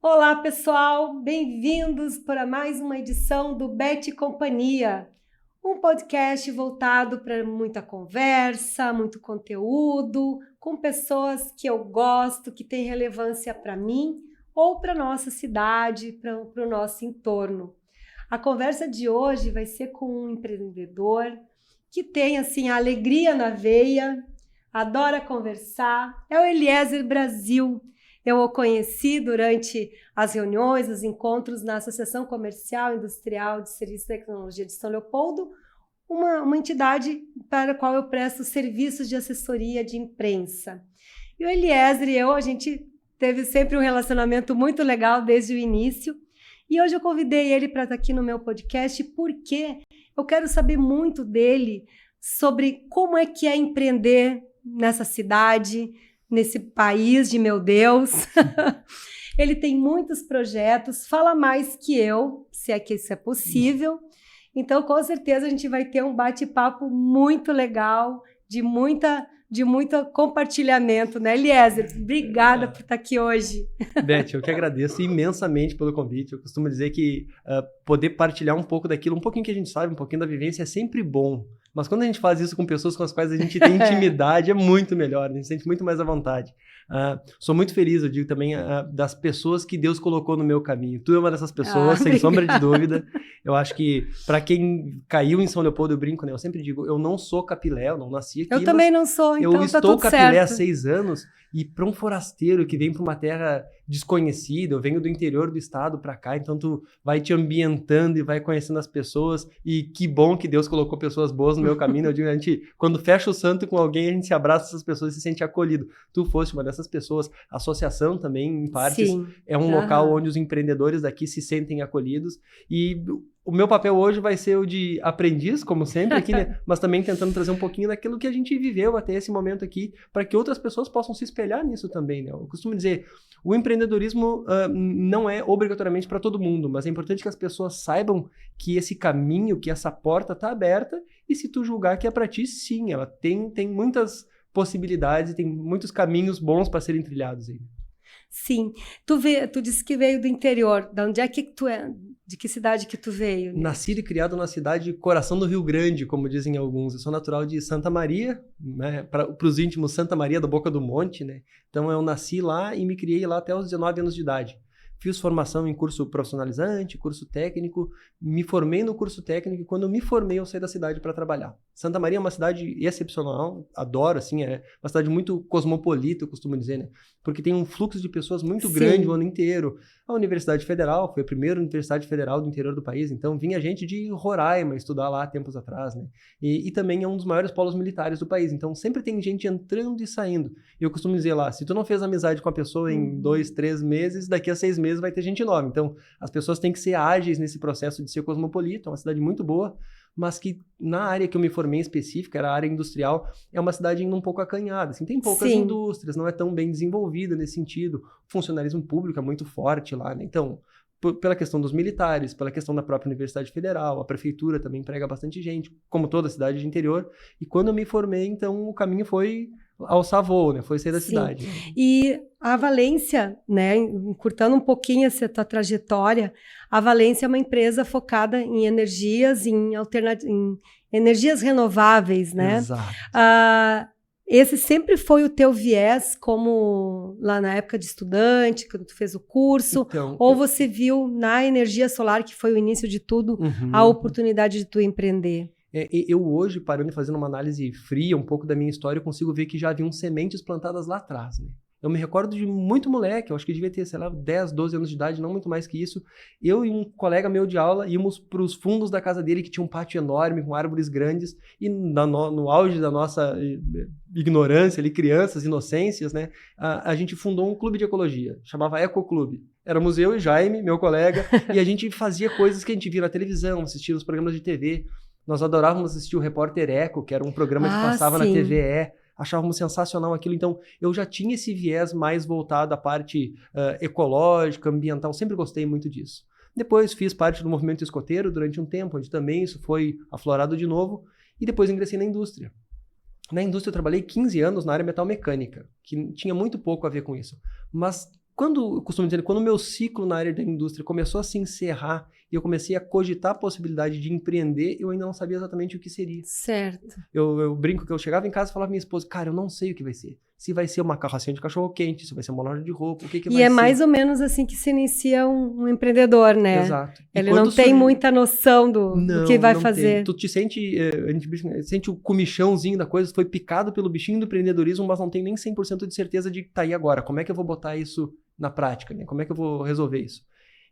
Olá, pessoal! Bem-vindos para mais uma edição do Bet Companhia, um podcast voltado para muita conversa, muito conteúdo, com pessoas que eu gosto, que têm relevância para mim ou para a nossa cidade, para o nosso entorno. A conversa de hoje vai ser com um empreendedor que tem assim a alegria na veia, adora conversar, é o Eliezer Brasil. Eu o conheci durante as reuniões, os encontros na Associação Comercial e Industrial de Serviços de Tecnologia de São Leopoldo, uma entidade para a qual eu presto serviços de assessoria de imprensa. E o Eliezer e eu, a gente teve sempre um relacionamento muito legal desde o início. E hoje eu convidei ele para estar aqui no meu podcast porque eu quero saber muito dele sobre como é que é empreender nessa cidade, nesse país de meu Deus. Ele tem muitos projetos, fala mais que eu, se é que isso é possível. Então, com certeza, a gente vai ter um bate-papo muito legal, de muito compartilhamento, né, Eliezer? Obrigada por estar aqui hoje. Beth, eu que agradeço imensamente pelo convite. Eu costumo dizer que poder partilhar um pouco daquilo, um pouquinho que a gente sabe, um pouquinho da vivência é sempre bom. Mas quando a gente faz isso com pessoas com as quais a gente tem intimidade, é muito melhor, a gente se sente muito mais à vontade. Sou muito feliz, eu digo também, das pessoas que Deus colocou no meu caminho. Tu é uma dessas pessoas, sem sombra de dúvida. Eu acho que, para quem caiu em São Leopoldo, eu brinco, né? Eu sempre digo, eu não sou capilé, eu não nasci aqui. Eu também não sou, então eu tá estou tudo capilé certo. há 6 anos, e para um forasteiro que vem para uma terra desconhecida, eu venho do interior do estado para cá, então tu vai te ambientando e vai conhecendo as pessoas, e que bom que Deus colocou pessoas boas no meu caminho. Eu digo, a gente, quando fecha o santo com alguém, a gente se abraça essas pessoas e se sente acolhido. Tu foste uma dessas pessoas. A associação também, em partes, Sim. é um local onde os empreendedores daqui se sentem acolhidos, e o meu papel hoje vai ser o de aprendiz, como sempre aqui, né? Mas também tentando trazer um pouquinho daquilo que a gente viveu até esse momento aqui, para que outras pessoas possam se espelhar nisso também, né? Eu costumo dizer, o empreendedorismo não é obrigatoriamente para todo mundo, mas é importante que as pessoas saibam que esse caminho, que essa porta está aberta, e se tu julgar que é para ti, sim, ela tem muitas possibilidades e tem muitos caminhos bons para serem trilhados aí. Sim. Tu disse que veio do interior. De onde é que tu é? De que cidade que tu veio? Né? Nascido e criado na cidade coração do Rio Grande, como dizem alguns. Eu sou natural de Santa Maria, né? Para os íntimos, Santa Maria da Boca do Monte, né? Então eu nasci lá e me criei lá até os 19 anos de idade. Fiz formação em curso profissionalizante, curso técnico, me formei no curso técnico, e quando me formei eu saí da cidade para trabalhar. Santa Maria é uma cidade excepcional, adoro, assim, é uma cidade muito cosmopolita, eu costumo dizer, né? Porque tem um fluxo de pessoas muito grande o ano inteiro. A Universidade Federal foi a primeira universidade federal do interior do país, então vinha gente de Roraima estudar lá tempos atrás, né? E também é um dos maiores polos militares do país, então sempre tem gente entrando e saindo. Eu costumo dizer lá, se tu não fez amizade com a pessoa em 2, 3 meses, daqui a 6 meses vai ter gente nova. Então as pessoas têm que ser ágeis nesse processo de ser cosmopolita, é uma cidade muito boa, mas que na área que eu me formei em específica, era a área industrial, é uma cidade ainda um pouco acanhada. Assim, tem poucas indústrias, não é tão bem desenvolvida nesse sentido. O funcionalismo público é muito forte lá, né? Então, pela questão dos militares, pela questão da própria Universidade Federal, a prefeitura também emprega bastante gente, como toda cidade de interior. E quando eu me formei, então, o caminho foi alçar voo, né? Foi sair da cidade. Né? E a Valência, né, encurtando um pouquinho essa tua trajetória, a Valência é uma empresa focada em energias, em energias renováveis, né? Exato. Esse sempre foi o teu viés, como lá na época de estudante, quando tu fez o curso, Então, ou você viu na energia solar, que foi o início de tudo, a oportunidade de tu empreender? Eu hoje, parando e fazendo uma análise fria um pouco da minha história, eu consigo ver que já haviam sementes plantadas lá atrás, né? Eu me recordo de muito moleque, eu acho que devia ter, sei lá, 10, 12 anos de idade, não muito mais que isso. Eu e um colega meu de aula íamos para os fundos da casa dele, que tinha um pátio enorme, com árvores grandes, e no auge da nossa ignorância, ali, crianças, inocências, né, a gente fundou um clube de ecologia, chamava Ecoclube. Éramos eu e Jaime, meu colega, e a gente fazia coisas que a gente via na televisão, assistia os programas de TV. Nós adorávamos assistir o Repórter Eco, que era um programa que passava na TVE. Achávamos sensacional aquilo. Então, eu já tinha esse viés mais voltado à parte ecológica, ambiental. Sempre gostei muito disso. Depois fiz parte do movimento escoteiro durante um tempo, onde também isso foi aflorado de novo. E depois ingressei na indústria. Na indústria eu trabalhei 15 anos na área metalmecânica, que tinha muito pouco a ver com isso. Mas eu costumo dizer, quando o meu ciclo na área da indústria começou a se encerrar e eu comecei a cogitar a possibilidade de empreender, eu ainda não sabia exatamente o que seria. Certo. Eu brinco que eu chegava em casa e falava pra minha esposa, cara, eu não sei o que vai ser. Se vai ser uma carrocinha de cachorro-quente, se vai ser uma loja de roupa, o que vai ser. E é mais ou menos assim que se inicia um empreendedor, né? Exato. Ele não tem muita noção do que vai fazer. Tu te sente, a gente sente o comichãozinho da coisa, foi picado pelo bichinho do empreendedorismo, mas não tem nem 100% de certeza de tá aí agora. Como é que eu vou botar isso na prática, né? Como é que eu vou resolver isso?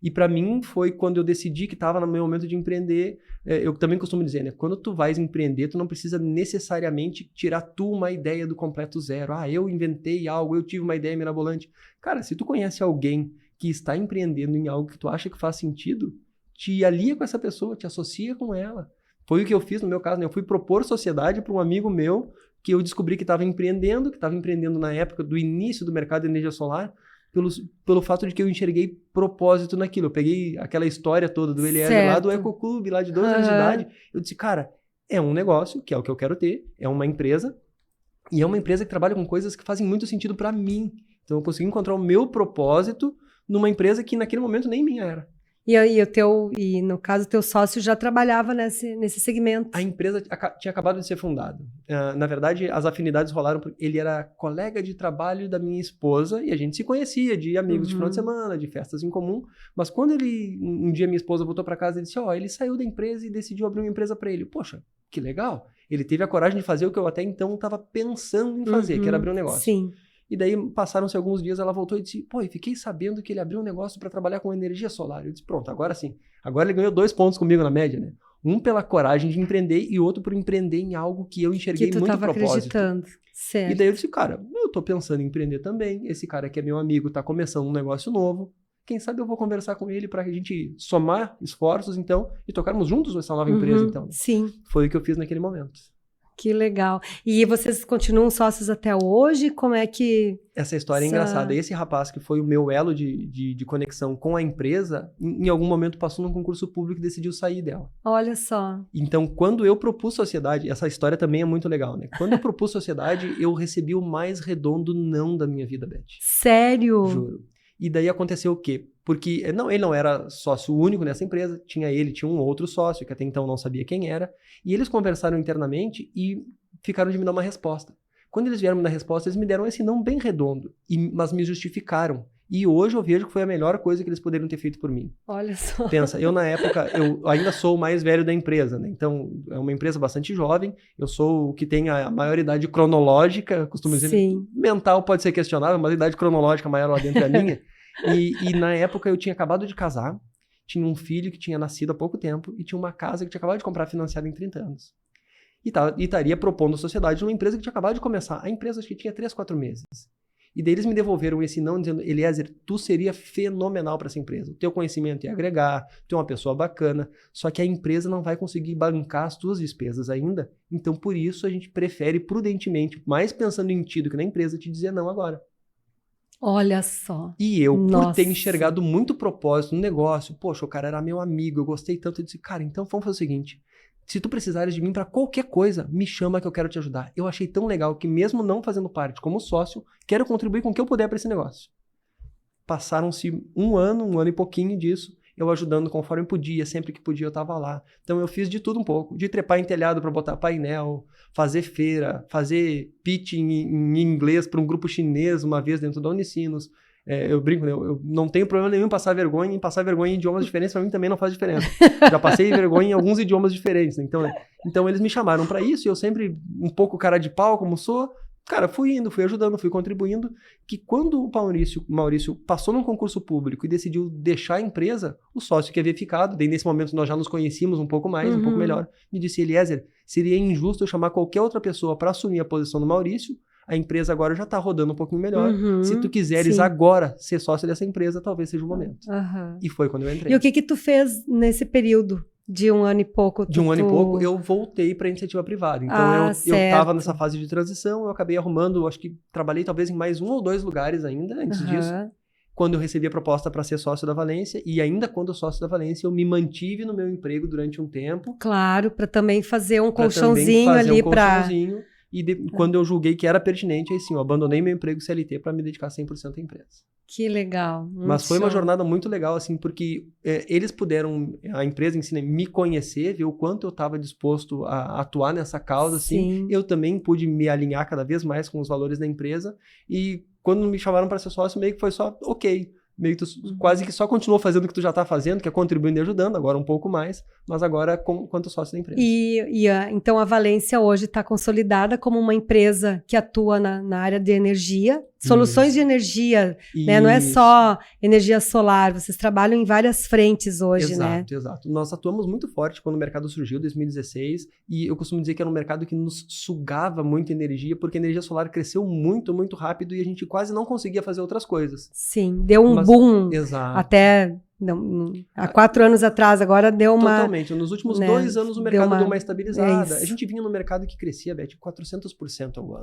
E para mim foi quando eu decidi que estava no meu momento de empreender. Eu também costumo dizer, né? Quando tu vais empreender, tu não precisa necessariamente tirar tu uma ideia do completo zero. Ah, eu inventei algo, eu tive uma ideia mirabolante. Cara, se tu conhece alguém que está empreendendo em algo que tu acha que faz sentido, te alia com essa pessoa, te associa com ela. Foi o que eu fiz no meu caso, né? Eu fui propor sociedade para um amigo meu que eu descobri que estava empreendendo na época do início do mercado de energia solar, pelo fato de que eu enxerguei propósito naquilo. Eu peguei aquela história toda do Eliezer lá do Ecoclube, lá de 12 anos de idade. Eu disse, cara, é um negócio, que é o que eu quero ter, é uma empresa, e é uma empresa que trabalha com coisas que fazem muito sentido para mim. Então eu consegui encontrar o meu propósito numa empresa que naquele momento nem minha era. E no caso, o teu sócio já trabalhava nesse segmento. A empresa tinha acabado de ser fundada. Na verdade, as afinidades rolaram porque ele era colega de trabalho da minha esposa e a gente se conhecia de amigos de final de semana, de festas em comum. Mas quando um dia minha esposa voltou para casa e disse, ele saiu da empresa e decidiu abrir uma empresa para ele. Poxa, que legal. Ele teve a coragem de fazer o que eu até então estava pensando em fazer, que era abrir um negócio. Sim. E daí passaram-se alguns dias, ela voltou e disse, e fiquei sabendo que ele abriu um negócio para trabalhar com energia solar. Eu disse, pronto, agora sim. Agora ele ganhou 2 pontos comigo na média, né? Um pela coragem de empreender e outro por empreender em algo que eu enxerguei muito propósito. Que tu estava acreditando. Certo. E daí eu disse, cara, eu tô pensando em empreender também. Esse cara que é meu amigo tá começando um negócio novo. Quem sabe eu vou conversar com ele para a gente somar esforços, então, e tocarmos juntos essa nova empresa, então. Sim. Foi o que eu fiz naquele momento. Que legal. E vocês continuam sócios até hoje? Como é que... Essa história é engraçada. Esse rapaz que foi o meu elo de conexão com a empresa, em algum momento passou num concurso público e decidiu sair dela. Olha só. Então, quando eu propus sociedade, essa história também é muito legal, né? Quando eu propus sociedade, eu recebi o mais redondo não da minha vida, Beth. Sério? Juro. E daí aconteceu o quê? Porque ele não era sócio único nessa empresa, tinha um outro sócio, que até então não sabia quem era, e eles conversaram internamente e ficaram de me dar uma resposta. Quando eles vieram me dar resposta, eles me deram esse não bem redondo, mas me justificaram. E hoje eu vejo que foi a melhor coisa que eles poderiam ter feito por mim. Olha só. Pensa, eu na época, eu ainda sou o mais velho da empresa, né? Então, é uma empresa bastante jovem, eu sou o que tem a maior idade cronológica, costumo dizer, Sim. mental pode ser questionável, mas a idade cronológica maior lá dentro é a minha. E na época eu tinha acabado de casar, tinha um filho que tinha nascido há pouco tempo e tinha uma casa que tinha acabado de comprar financiada em 30 anos. E estaria propondo a sociedade numa empresa que tinha acabado de começar. A empresa acho que tinha 3, 4 meses. E daí eles me devolveram esse não, dizendo, Eliezer, tu seria fenomenal para essa empresa. O teu conhecimento ia agregar, tu é uma pessoa bacana, só que a empresa não vai conseguir bancar as tuas despesas ainda. Então, por isso, a gente prefere prudentemente, mais pensando em ti do que na empresa, te dizer não agora. Olha só. E eu, por ter enxergado muito propósito no negócio, poxa, o cara era meu amigo, eu gostei tanto, eu disse, cara, então vamos fazer o seguinte, se tu precisares de mim para qualquer coisa, me chama que eu quero te ajudar. Eu achei tão legal que mesmo não fazendo parte como sócio, quero contribuir com o que eu puder para esse negócio. Passaram-se um ano e pouquinho disso, eu ajudando conforme podia, sempre que podia eu estava lá. Então eu fiz de tudo um pouco, de trepar em telhado para botar painel, fazer feira, fazer pitch em inglês para um grupo chinês uma vez dentro da Unicinos. Eu brinco, eu não tenho problema nenhum em passar vergonha em idiomas diferentes, para mim também não faz diferença. Já passei vergonha em alguns idiomas diferentes, né? Então eles me chamaram para isso e eu sempre, um pouco cara de pau como sou, cara, fui indo, fui ajudando, fui contribuindo, que quando o Maurício passou num concurso público e decidiu deixar a empresa, o sócio que havia ficado, daí nesse momento nós já nos conhecíamos um pouco mais, um pouco melhor, me disse, Eliezer, seria injusto eu chamar qualquer outra pessoa para assumir a posição do Maurício, a empresa agora já está rodando um pouquinho melhor, se tu quiseres agora ser sócio dessa empresa, talvez seja o momento. E foi quando eu entrei. E o que tu fez nesse período? De 1 ano e pouco. De 1 ano e pouco, eu voltei para a iniciativa privada. Então, eu estava nessa fase de transição, eu acabei arrumando, acho que trabalhei talvez em mais 1 ou 2 lugares ainda, antes disso. Quando eu recebi a proposta para ser sócio da Valência, e ainda quando sócio da Valência, eu me mantive no meu emprego durante um tempo. Claro, para também fazer um colchãozinho ali para... E quando eu julguei que era pertinente, aí sim, eu abandonei meu emprego CLT para me dedicar 100% à empresa. Que legal. Mas foi uma jornada muito legal, assim, porque eles puderam, a empresa em si, né, me conhecer, ver o quanto eu estava disposto a atuar nessa causa, assim. Eu também pude me alinhar cada vez mais com os valores da empresa. E quando me chamaram para ser sócio, meio que foi só, ok. Meio que tu quase que só continuou fazendo o que tu já está fazendo, que é contribuindo e ajudando, agora um pouco mais, mas agora quanto sócio da empresa. Então a Valência hoje está consolidada como uma empresa que atua na área de energia, soluções de energia, né? Não é só energia solar, vocês trabalham em várias frentes hoje, né? Exato. Nós atuamos muito forte quando o mercado surgiu, em 2016, e eu costumo dizer que era um mercado que nos sugava muita energia, porque a energia solar cresceu muito, muito rápido e a gente quase não conseguia fazer outras coisas. Sim, deu um boom. Exato. Até há 4 anos atrás, agora deu uma... Totalmente. Nos últimos 2 anos o mercado deu uma estabilizada. A gente vinha no mercado que crescia, Beth, 400% ao ano.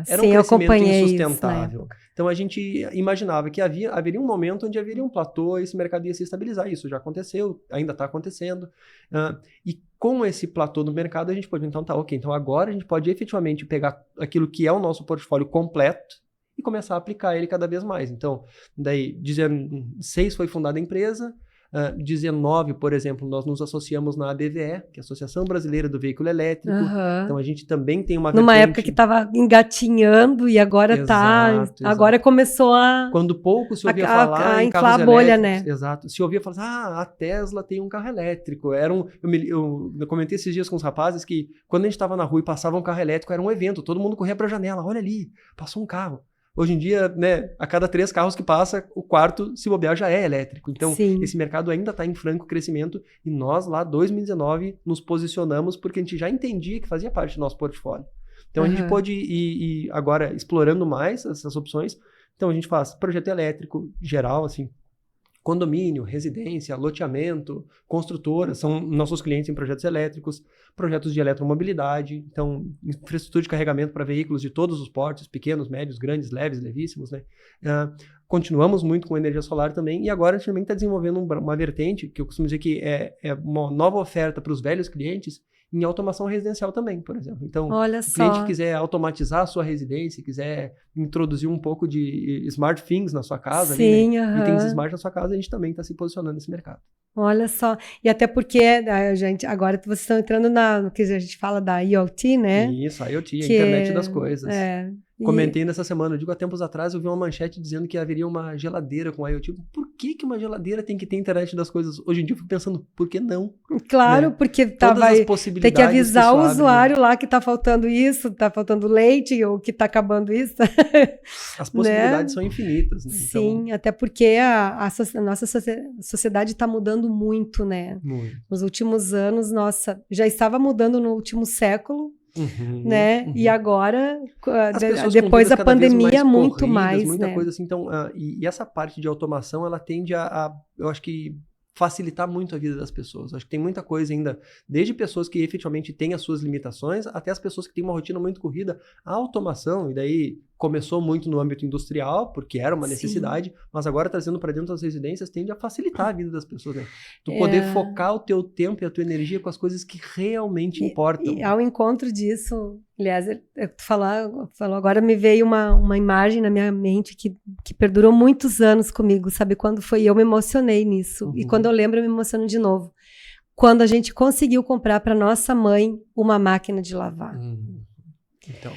Era um crescimento insustentável. Então a gente imaginava que haveria um momento onde haveria um platô e esse mercado ia se estabilizar. Isso já aconteceu, ainda está acontecendo. E com esse platô do mercado a gente pode, então tá, ok, então agora a gente pode efetivamente pegar aquilo que é o nosso portfólio completo e começar a aplicar ele cada vez mais. Então, daí, 2016 foi fundada a empresa, 19, por exemplo, nós nos associamos na ABVE, que é a Associação Brasileira do Veículo Elétrico. Então, a gente também tem uma Numa época que estava engatinhando e agora exato. Agora começou a... Quando pouco se ouvia falar em inflar carros a bolha, elétricos. né? Exato. Se ouvia falar, a Tesla tem um carro elétrico. Eu comentei esses dias com os rapazes que quando a gente estava na rua e passava um carro elétrico, era um evento, todo mundo corria para a janela, olha ali, passou um carro. Hoje em dia, né, a cada 3 carros que passa, o quarto, se bobear, já é elétrico. Então, esse mercado ainda está em franco crescimento e nós, lá, 2019, nos posicionamos porque a gente já entendia que fazia parte do nosso portfólio. Então, a gente pôde ir agora explorando mais essas opções. Então, a gente faz projeto elétrico geral, assim, condomínio, residência, loteamento, construtoras, são nossos clientes em projetos elétricos, projetos de eletromobilidade, então infraestrutura de carregamento para veículos de todos os portes, pequenos, médios, grandes, leves, levíssimos, né? Continuamos muito com energia solar também, e agora a gente também está desenvolvendo uma vertente, que eu costumo dizer que é uma nova oferta para os velhos clientes, em automação residencial também, por exemplo. Então, se o cliente quiser automatizar a sua residência, quiser introduzir um pouco de smart things na sua casa, ali, né? Itens smart na sua casa, a gente também está se posicionando nesse mercado. Olha só, e até porque agora vocês estão entrando no que a gente fala da IoT, né? Isso, a IoT, a internet das coisas. Comentei nessa semana, eu digo, há tempos atrás eu vi uma manchete dizendo que haveria uma geladeira com IoT. Por que uma geladeira tem que ter internet das coisas? Hoje em dia eu fico pensando, por que não? Claro, né? Porque vai ter que avisar o usuário lá que está faltando isso, está faltando leite ou que está acabando isso. As possibilidades são infinitas. Né? Sim, então... até porque a nossa sociedade está mudando muito, né? Muito. Nos últimos anos, já estava mudando no último século, né? E agora, depois da pandemia, muito mais, muita né? coisa assim. Então, e essa parte de automação, ela tende eu acho que facilitar muito a vida das pessoas. Acho que tem muita coisa ainda, desde pessoas que efetivamente têm as suas limitações, até as pessoas que têm uma rotina muito corrida. A automação, e daí começou muito no âmbito industrial, porque era uma necessidade, mas agora trazendo para dentro das residências tende a facilitar a vida das pessoas, né? Tu poder focar o teu tempo e a tua energia com as coisas que realmente importam. E ao encontro disso, aliás, tu falou agora, me veio uma imagem na minha mente que perdurou muitos anos comigo, sabe? Quando foi, eu me emocionei nisso. E quando eu lembro, eu me emociono de novo. Quando a gente conseguiu comprar para nossa mãe uma máquina de lavar. Então.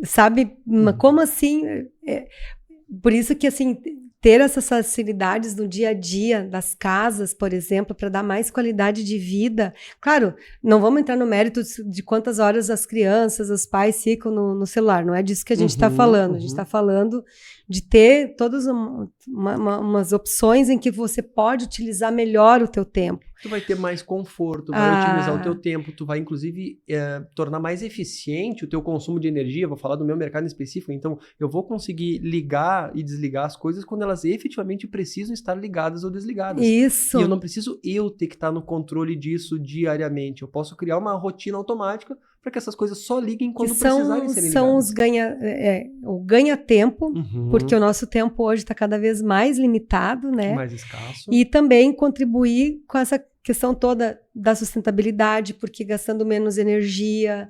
Sabe, como assim? Por isso que, assim, ter essas facilidades no dia a dia das casas, por exemplo, para dar mais qualidade de vida. Claro, não vamos entrar no mérito de quantas horas as crianças, os pais ficam no celular, não é disso que a gente está falando. A gente está falando de ter todas umas opções em que você pode utilizar melhor o teu tempo. Tu vai ter mais conforto, vai otimizar o teu tempo, tu vai, inclusive, tornar mais eficiente o teu consumo de energia. Vou falar do meu mercado em específico, então eu vou conseguir ligar e desligar as coisas quando elas efetivamente precisam estar ligadas ou desligadas. Isso. E eu não preciso ter que estar no controle disso diariamente. Eu posso criar uma rotina automática para que essas coisas só liguem quando precisarem serem ligadas. São o ganha-tempo, porque o nosso tempo hoje está cada vez mais limitado, né? Mais escasso. E também contribuir com essa questão toda da sustentabilidade, porque gastando menos energia,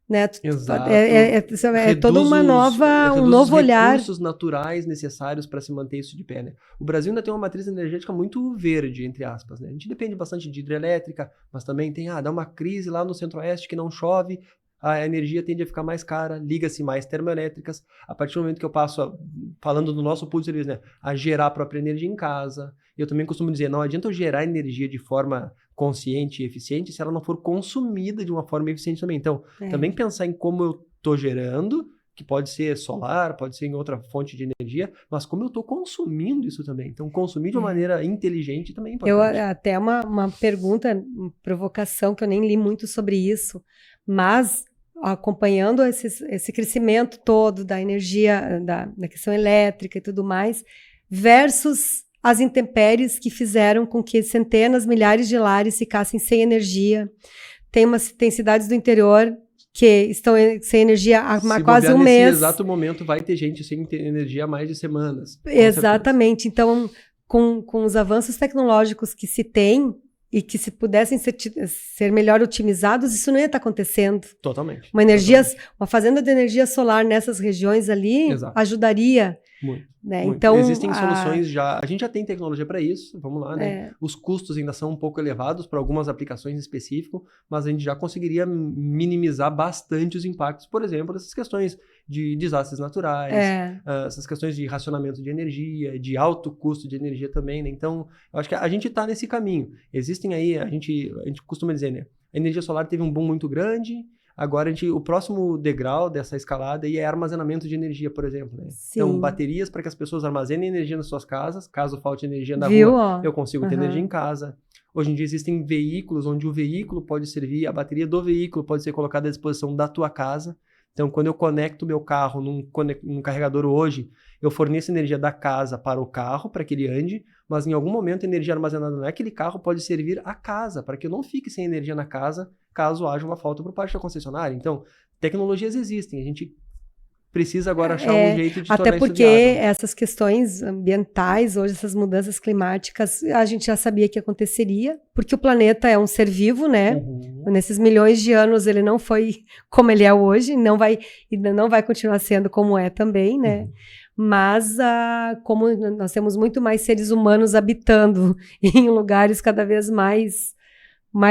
né? Exato. É toda uma nova, um novo olhar. Os recursos naturais necessários para se manter isso de pé, né? O Brasil ainda tem uma matriz energética muito verde, entre aspas, né? A gente depende bastante de hidrelétrica, mas também tem, dá uma crise lá no centro-oeste que não chove, a energia tende a ficar mais cara, liga-se mais termoelétricas. A partir do momento que eu passo, falando do nosso pool de serviço, né, a gerar a própria energia em casa. Eu também costumo dizer, não adianta eu gerar energia de forma consciente e eficiente se ela não for consumida de uma forma eficiente também. Então, também pensar em como eu estou gerando, que pode ser solar, pode ser em outra fonte de energia, mas como eu estou consumindo isso também. Então, consumir de uma maneira inteligente também é importante. Até uma pergunta, uma provocação, que eu nem li muito sobre isso, mas acompanhando esse crescimento todo da energia, da questão elétrica e tudo mais, versus as intempéries que fizeram com que centenas, milhares de lares ficassem sem energia. Tem cidades do interior que estão sem energia há quase um mês. Nesse exato momento vai ter gente sem energia há mais de semanas. Exatamente. Então, com os avanços tecnológicos que se tem e que se pudessem ser melhor otimizados, isso não ia estar acontecendo. Totalmente. Uma fazenda de energia solar nessas regiões ali ajudaria. Muito. Né? Muito. Então, existem soluções já. A gente já tem tecnologia para isso, vamos lá, né? Os custos ainda são um pouco elevados para algumas aplicações específicas, mas a gente já conseguiria minimizar bastante os impactos, por exemplo, dessas questões de desastres naturais, essas questões de racionamento de energia, de alto custo de energia também, né? Então, eu acho que a gente está nesse caminho. Existem aí, a gente costuma dizer, né? A energia solar teve um boom muito grande. Agora, o próximo degrau dessa escalada aí é armazenamento de energia, por exemplo. Né? Então, baterias para que as pessoas armazenem energia nas suas casas. Caso falte energia na rua, eu consigo ter energia em casa. Hoje em dia existem veículos onde o veículo pode servir, a bateria do veículo pode ser colocada à disposição da tua casa. Então, quando eu conecto meu carro num carregador hoje, eu forneço energia da casa para o carro, para que ele ande, mas em algum momento a energia armazenada naquele carro pode servir à casa, para que eu não fique sem energia na casa, caso haja uma falta por parte da concessionária. Então, tecnologias existem, a gente precisa agora achar um jeito de tornar isso viável. Até porque essas questões ambientais, hoje essas mudanças climáticas, a gente já sabia que aconteceria, porque o planeta é um ser vivo, né? Nesses milhões de anos ele não foi como ele é hoje, não vai continuar sendo como é também, né? Mas como nós temos muito mais seres humanos habitando em lugares cada vez mais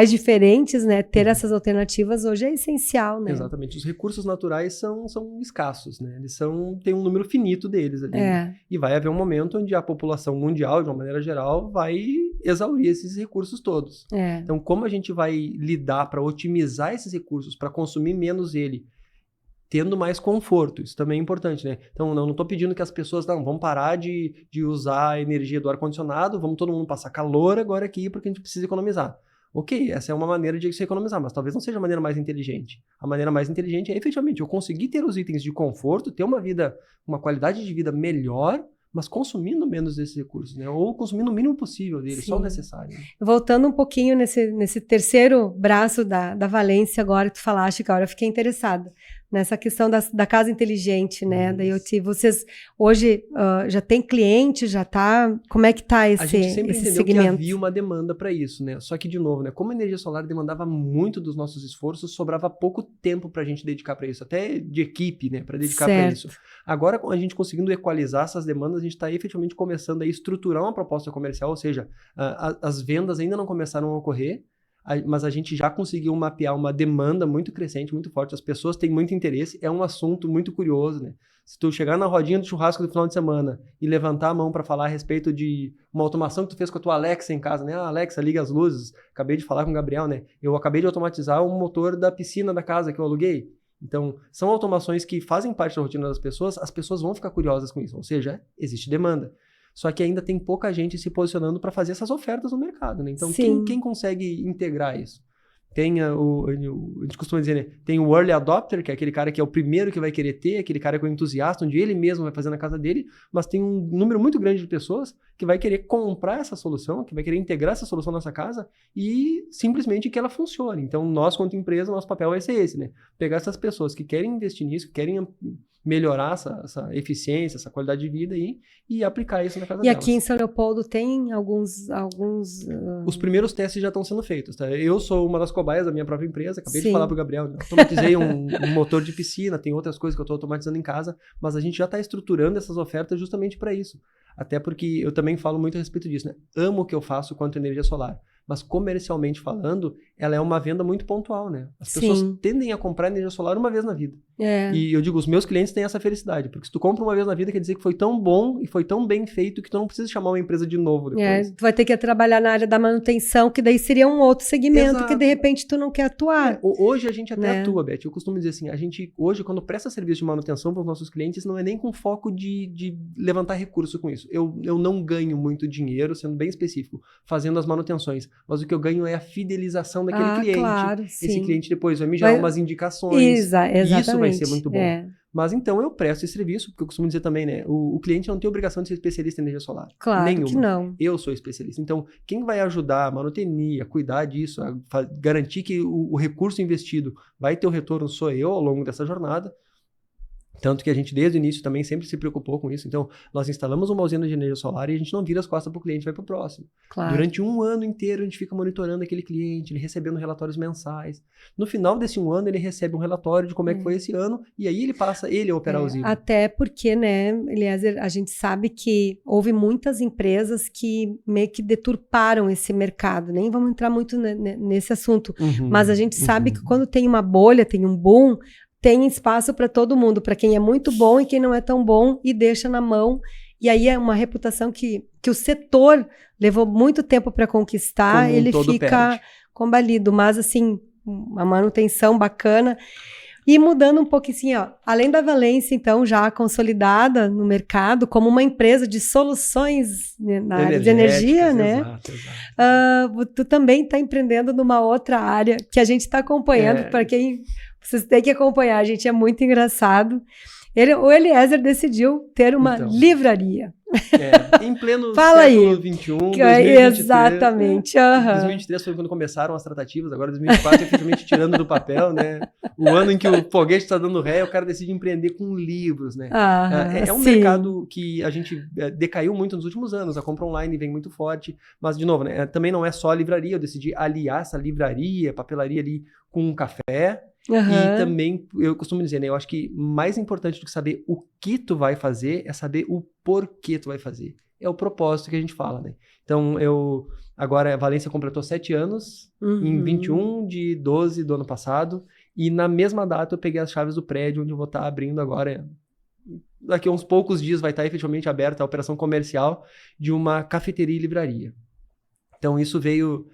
diferentes, né? Ter essas alternativas hoje é essencial, né? Exatamente. Os recursos naturais são escassos, né? Tem um número finito deles ali. Né? E vai haver um momento onde a população mundial, de uma maneira geral, vai exaurir esses recursos todos. Então, como a gente vai lidar para otimizar esses recursos, para consumir menos ele, tendo mais conforto? Isso também é importante, né? Então, não estou pedindo que as pessoas, vamos parar de usar a energia do ar-condicionado, vamos todo mundo passar calor agora aqui, porque a gente precisa economizar. Ok, essa é uma maneira de se economizar, mas talvez não seja a maneira mais inteligente. A maneira mais inteligente é, efetivamente, eu conseguir ter os itens de conforto, ter uma qualidade de vida melhor, mas consumindo menos desses recursos, né? Ou consumindo o mínimo possível deles, só o necessário. Né? Voltando um pouquinho nesse terceiro braço da Valência, agora que tu falaste, que agora eu fiquei interessada nessa questão da casa inteligente, né? Da IoT. Vocês hoje já tem cliente, já tá... Como é que tá esse segmento? A gente sempre entendeu que havia uma demanda para isso, né? Só que, de novo, né? Como a energia solar demandava muito dos nossos esforços, sobrava pouco tempo para a gente dedicar para isso, até de equipe, né? Para dedicar para isso. Agora, a gente conseguindo equalizar essas demandas, a gente está efetivamente começando a estruturar uma proposta comercial, ou seja, as vendas ainda não começaram a ocorrer, mas a gente já conseguiu mapear uma demanda muito crescente, muito forte. As pessoas têm muito interesse, é um assunto muito curioso, né? Se tu chegar na rodinha do churrasco do final de semana e levantar a mão para falar a respeito de uma automação que tu fez com a tua Alexa em casa, né? Alexa, liga as luzes. Acabei de falar com o Gabriel, né? Eu acabei de automatizar o motor da piscina da casa que eu aluguei. Então, são automações que fazem parte da rotina das pessoas, as pessoas vão ficar curiosas com isso, ou seja, existe demanda. Só que ainda tem pouca gente se posicionando para fazer essas ofertas no mercado, né? Então, quem consegue integrar isso? Tem a gente costuma dizer, né? Tem o early adopter, que é aquele cara que é o primeiro que vai querer ter, aquele cara que é o entusiasta, onde ele mesmo vai fazer na casa dele, mas tem um número muito grande de pessoas que vai querer comprar essa solução, que vai querer integrar essa solução na nossa casa e simplesmente que ela funcione. Então, nós, quanto empresa, nosso papel vai ser esse, né? Pegar essas pessoas que querem investir nisso, que querem melhorar essa eficiência, essa qualidade de vida e aplicar isso na casa E delas. aqui em São Leopoldo tem alguns Os primeiros testes já estão sendo feitos, tá? Eu sou uma das cobaias da minha própria empresa, acabei Sim. de falar pro Gabriel, né? Automatizei um motor de piscina, tem outras coisas que eu estou automatizando em casa, mas a gente já está estruturando essas ofertas justamente para isso. Até porque eu também falo muito a respeito disso, né? Amo o que eu faço quanto energia solar. Mas comercialmente falando, ela é uma venda muito pontual, né? As pessoas tendem a comprar energia solar uma vez na vida. E eu digo, os meus clientes têm essa felicidade, porque se tu compra uma vez na vida, quer dizer que foi tão bom e foi tão bem feito que tu não precisa chamar uma empresa de novo depois. Tu vai ter que trabalhar na área da manutenção, que daí seria um outro segmento. Exato. Que de repente tu não quer atuar. Hoje a gente até atua, Beth. Eu costumo dizer assim, a gente hoje quando presta serviço de manutenção para os nossos clientes, não é nem com foco de levantar recurso com isso. Eu não ganho muito dinheiro, sendo bem específico, fazendo as manutenções, mas o que eu ganho é a fidelização daquele cliente. Claro, sim. Esse cliente depois vai me gerar umas indicações. Exatamente. Isso vai ser muito bom. Mas então eu presto esse serviço, porque eu costumo dizer também, né? O cliente não tem obrigação de ser especialista em energia solar. Claro nenhuma. Que não. Eu sou especialista. Então, quem vai ajudar a manutenia, a cuidar disso, a garantir que o recurso investido vai ter o retorno sou eu ao longo dessa jornada. Tanto que a gente, desde o início, também sempre se preocupou com isso. Então, nós instalamos uma usina de energia solar e a gente não vira as costas para o cliente, vai para o próximo. Claro. Durante um ano inteiro, a gente fica monitorando aquele cliente, ele recebendo relatórios mensais. No final desse um ano, ele recebe um relatório de como é que foi esse ano e aí ele passa a operar a usina. Até porque, né, Eliezer, a gente sabe que houve muitas empresas que meio que deturparam esse mercado. Nem vamos entrar muito nesse assunto. Mas a gente sabe que quando tem uma bolha, tem um boom, tem espaço para todo mundo, para quem é muito bom e quem não é tão bom e deixa na mão. E aí é uma reputação que o setor levou muito tempo para conquistar, ele fica combalido. Mas, assim, uma manutenção bacana. E mudando um pouquinho, assim, ó, além da Valência, então, já consolidada no mercado como uma empresa de soluções na área de energia, né? Exato. Tu também está empreendendo numa outra área que a gente está acompanhando, para quem... Vocês têm que acompanhar, gente, é muito engraçado. O Eliezer decidiu ter uma livraria. Em pleno Fala século XXI, 2023. Exatamente. 2023 foi quando começaram as tratativas, agora 2024 efetivamente tirando do papel, né? O ano em que o foguete está dando ré, o cara decide empreender com livros, né? É um mercado que a gente decaiu muito nos últimos anos, a compra online vem muito forte, mas, de novo, né? Também não é só a livraria, eu decidi aliar essa livraria, papelaria ali com um café. E também, eu costumo dizer, né? Eu acho que mais importante do que saber o que tu vai fazer é saber o porquê tu vai fazer. É o propósito que a gente fala, né? Então, agora a Valência completou 7 anos, em 21/12 do ano passado, e na mesma data eu peguei as chaves do prédio onde eu vou estar abrindo agora. Daqui a uns poucos dias vai estar efetivamente aberta a operação comercial de uma cafeteria e livraria. Então, isso veio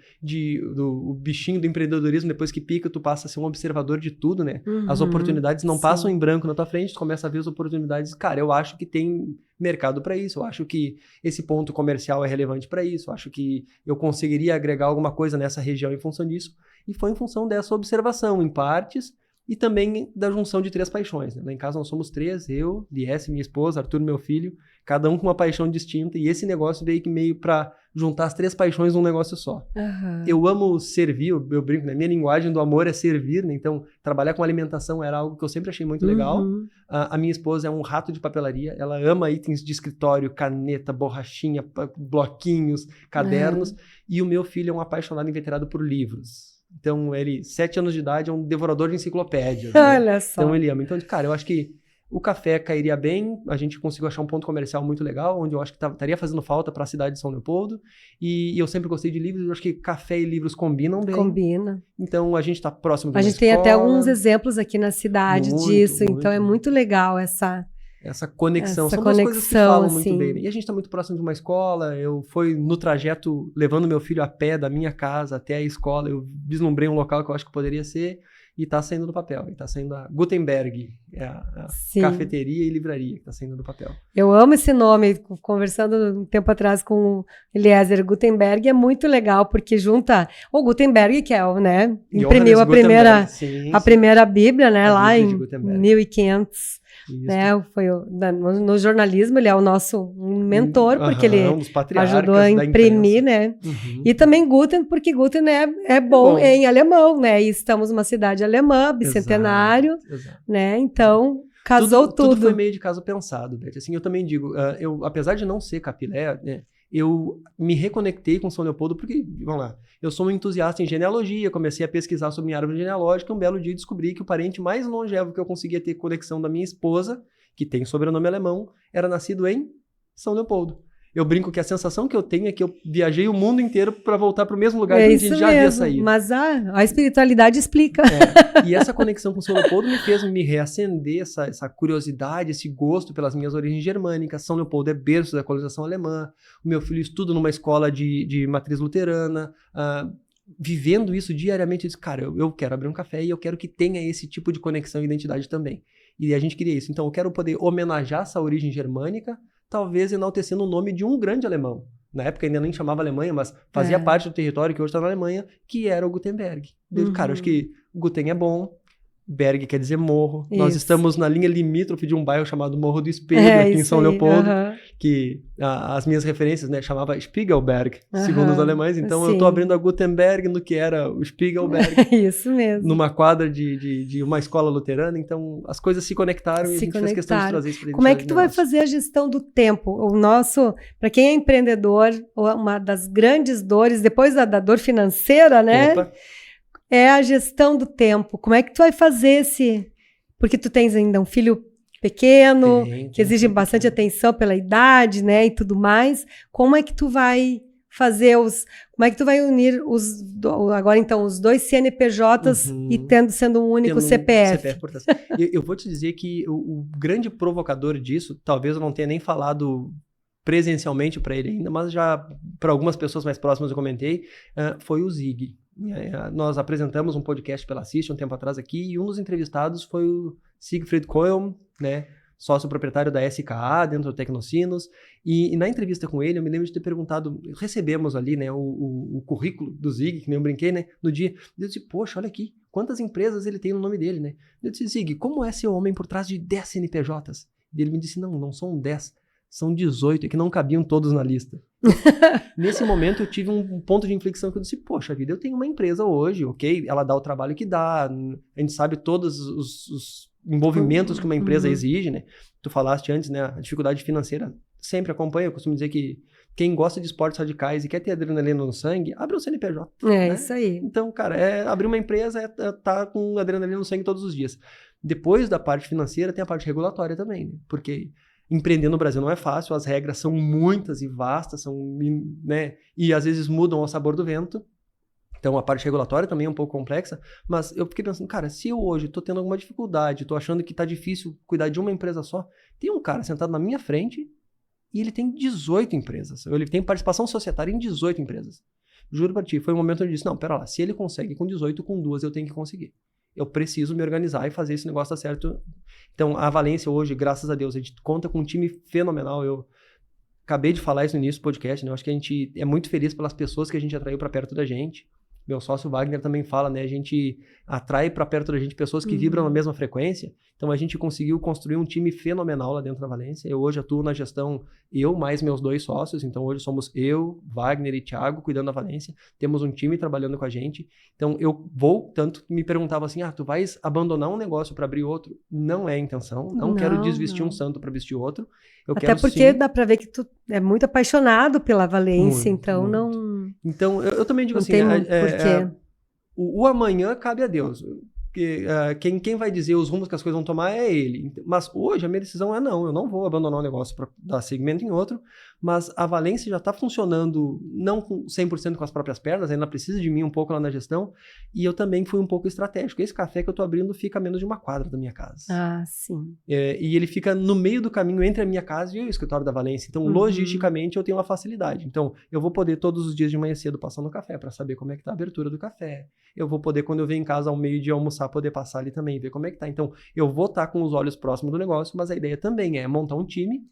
do bichinho do empreendedorismo, depois que pica, tu passa a ser um observador de tudo, né? As oportunidades não passam em branco na tua frente, tu começa a ver as oportunidades. Cara, eu acho que tem mercado para isso, eu acho que esse ponto comercial é relevante para isso, eu acho que eu conseguiria agregar alguma coisa nessa região em função disso. E foi em função dessa observação, em partes, e também da junção de 3 paixões, né? Lá em casa nós somos 3, eu, Liesse, minha esposa, Arthur, meu filho, cada um com uma paixão distinta, e esse negócio veio meio para juntar as 3 paixões num negócio só. Eu amo servir, eu brinco, né? Minha linguagem do amor é servir, né? Então, trabalhar com alimentação era algo que eu sempre achei muito legal. A minha esposa é um rato de papelaria, ela ama itens de escritório, caneta, borrachinha, bloquinhos, cadernos, e o meu filho é um apaixonado e inveterado por livros. Então, ele, 7 anos de idade, é um devorador de enciclopédias. Né? Olha só. Então, ele ama. Então, cara, eu acho que o café cairia bem, a gente conseguiu achar um ponto comercial muito legal, onde eu acho que estaria fazendo falta para a cidade de São Leopoldo, e eu sempre gostei de livros, eu acho que café e livros combinam bem. Combina. Então, a gente está próximo de uma A gente escola. tem até alguns exemplos aqui na cidade disso, muito. Então é muito legal essa conexão. Essa São conexão, duas coisas que falam assim. muito bem. Né? E a gente está muito próximo de uma escola, eu fui no trajeto levando meu filho a pé da minha casa até a escola, eu vislumbrei um local que eu acho que poderia ser, e está saindo do papel. E está saindo a Gutenberg, a cafeteria e livraria que está saindo do papel. Eu amo esse nome. Conversando um tempo atrás com o Eliezer, Gutenberg é muito legal, porque junta o Gutenberg, que é o, né, imprimiu a primeira Bíblia, né, a lá em 1500. Né, no jornalismo ele é o nosso mentor, porque ele ajudou a imprimir, né? E também Guten, porque Guten é bom em alemão, né? E estamos numa cidade alemã, bicentenário, né? Então Casou tudo tudo. foi meio de caso pensado, Beth. Assim, eu também digo, eu, apesar de não ser capilé, né, eu me reconectei com São Leopoldo porque, vamos lá, eu sou um entusiasta em genealogia, comecei a pesquisar sobre minha árvore genealógica, um belo dia descobri que o parente mais longevo que eu conseguia ter conexão da minha esposa, que tem sobrenome alemão, era nascido em São Leopoldo. Eu brinco que a sensação que eu tenho é que eu viajei o mundo inteiro para voltar para o mesmo lugar de onde a gente já havia saído. Mas a espiritualidade explica. E essa conexão com São Leopoldo me fez me reacender essa curiosidade, esse gosto pelas minhas origens germânicas. São Leopoldo é berço da colonização alemã. O meu filho estuda numa escola de matriz luterana. Vivendo isso diariamente, eu disse, cara, eu quero abrir um café e eu quero que tenha esse tipo de conexão e identidade também. E a gente queria isso. Então eu quero poder homenagear essa origem germânica, talvez enaltecendo o nome de um grande alemão. Na época ainda nem chamava Alemanha, mas fazia parte do território que hoje está na Alemanha, que era o Gutenberg. Cara, acho que Guten é bom, Berg quer dizer morro. Isso. Nós estamos na linha limítrofe de um bairro chamado Morro do Espelho, aqui em São Leopoldo, que as minhas referências, né, chamava Spiegelberg, segundo os alemães. Então eu estou abrindo a Gutenberg no que era o Spiegelberg. Isso mesmo. Numa quadra de uma escola luterana. Então as coisas se conectaram e a gente fez questão de trazer isso para dentro. Como é que tu vai fazer a gestão do tempo? O nosso, para quem é empreendedor, uma das grandes dores, depois da dor financeira, né? Opa. É a gestão do tempo. Como é que tu vai fazer Porque tu tens ainda um filho pequeno, que exige bastante atenção pela idade, né, e tudo mais. Como é que tu vai fazer Como é que tu vai unir agora então os dois CNPJs e sendo um único CPF? Eu vou te dizer que o grande provocador disso, talvez eu não tenha nem falado presencialmente para ele ainda, mas já para algumas pessoas mais próximas eu comentei, foi o Zig. Nós apresentamos um podcast pela Assist um tempo atrás aqui, e um dos entrevistados foi o Siegfried Koelm, né, sócio proprietário da SKA dentro do Tecnocinos, e na entrevista com ele eu me lembro de ter perguntado, recebemos ali, né, o currículo do Zig, que nem eu brinquei, né, no dia, eu disse, poxa, olha aqui, quantas empresas ele tem no nome dele, né, eu disse, Zig, como é ser homem por trás de 10 CNPJs? E ele me disse, não são 10, são 18, é que não cabiam todos na lista. Nesse momento eu tive um ponto de inflexão que eu disse, poxa vida, eu tenho uma empresa hoje, ok? Ela dá o trabalho que dá, a gente sabe todos os envolvimentos que uma empresa exige, né? Tu falaste antes, né? A dificuldade financeira sempre acompanha. Eu costumo dizer que quem gosta de esportes radicais e quer ter adrenalina no sangue, abre um CNPJ. Né? Isso aí. Então, cara, abrir uma empresa tá com adrenalina no sangue todos os dias. Depois da parte financeira, tem a parte regulatória também, né? Porque empreender no Brasil não é fácil, as regras são muitas e vastas, né, e às vezes mudam ao sabor do vento. Então a parte regulatória também é um pouco complexa, mas eu fiquei pensando, cara, se eu hoje estou tendo alguma dificuldade, estou achando que está difícil cuidar de uma empresa só, tem um cara sentado na minha frente e ele tem 18 empresas, ele tem participação societária em 18 empresas. Juro pra ti, foi um momento onde eu disse, não, pera lá, se ele consegue com 18, com 2 eu tenho que conseguir. Eu preciso me organizar e fazer esse negócio dar certo. Então, a Valência hoje, graças a Deus, a gente conta com um time fenomenal. Eu acabei de falar isso no início do podcast, né? Eu acho que a gente é muito feliz pelas pessoas que a gente atraiu para perto da gente. Meu sócio Wagner também fala, né? A gente atrai para perto da gente pessoas que vibram na mesma frequência. Então, a gente conseguiu construir um time fenomenal lá dentro da Valência. Eu hoje atuo na gestão, eu mais meus 2 sócios. Então, hoje somos eu, Wagner e Thiago cuidando da Valência. Temos um time trabalhando com a gente. Então, eu vou, tanto me perguntava assim, tu vais abandonar um negócio para abrir outro? Não é a intenção. Não quero desvestir um santo para vestir outro. Até porque dá para ver que tu é muito apaixonado pela Valência, então muito. Não... Então, eu também digo assim, o amanhã cabe a Deus. Porque quem vai dizer os rumos que as coisas vão tomar é ele. Mas hoje a minha decisão é não, eu não vou abandonar um negócio para dar segmento em outro, mas a Valência já está funcionando não com 100% com as próprias pernas, ainda precisa de mim um pouco lá na gestão, e eu também fui um pouco estratégico. Esse café que eu estou abrindo fica a menos de uma quadra da minha casa. Ah, sim. E ele fica no meio do caminho entre a minha casa e o escritório da Valência, então logisticamente eu tenho uma facilidade. Então eu vou poder todos os dias de manhã cedo passar no café para saber como é que está a abertura do café. Eu vou poder, quando eu venho em casa ao meio-dia almoçar, poder passar ali também e ver como é que tá. Então, eu vou estar com os olhos próximos do negócio, mas a ideia também é montar um time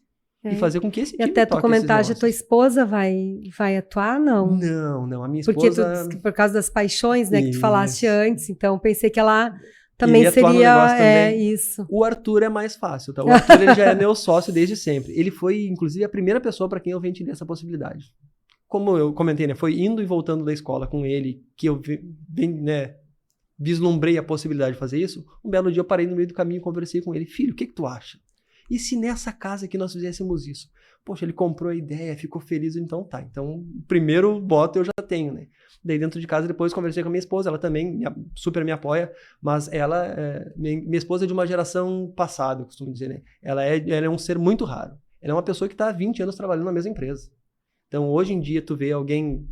e fazer com que esse time toque. E até tu comentaste, a tua esposa vai atuar, não? Não, a minha esposa... Porque por causa das paixões, né, que tu falaste antes, então pensei que ela também seria isso. O Arthur é mais fácil, tá? O Arthur ele já é meu sócio desde sempre. Ele foi, inclusive, a primeira pessoa para quem eu ventilei essa possibilidade. Como eu comentei, né, foi indo e voltando da escola com ele que eu vislumbrei a possibilidade de fazer isso, um belo dia eu parei no meio do caminho e conversei com ele. Filho, o que tu acha? E se nessa casa aqui nós fizéssemos isso? Poxa, ele comprou a ideia, ficou feliz, então tá. Então, o primeiro voto eu já tenho, né? Daí dentro de casa, depois conversei com a minha esposa, ela também super me apoia, mas ela, minha esposa é de uma geração passada, eu costumo dizer, né? Ela é um ser muito raro. Ela é uma pessoa que está há 20 anos trabalhando na mesma empresa. Então, hoje em dia, tu vê alguém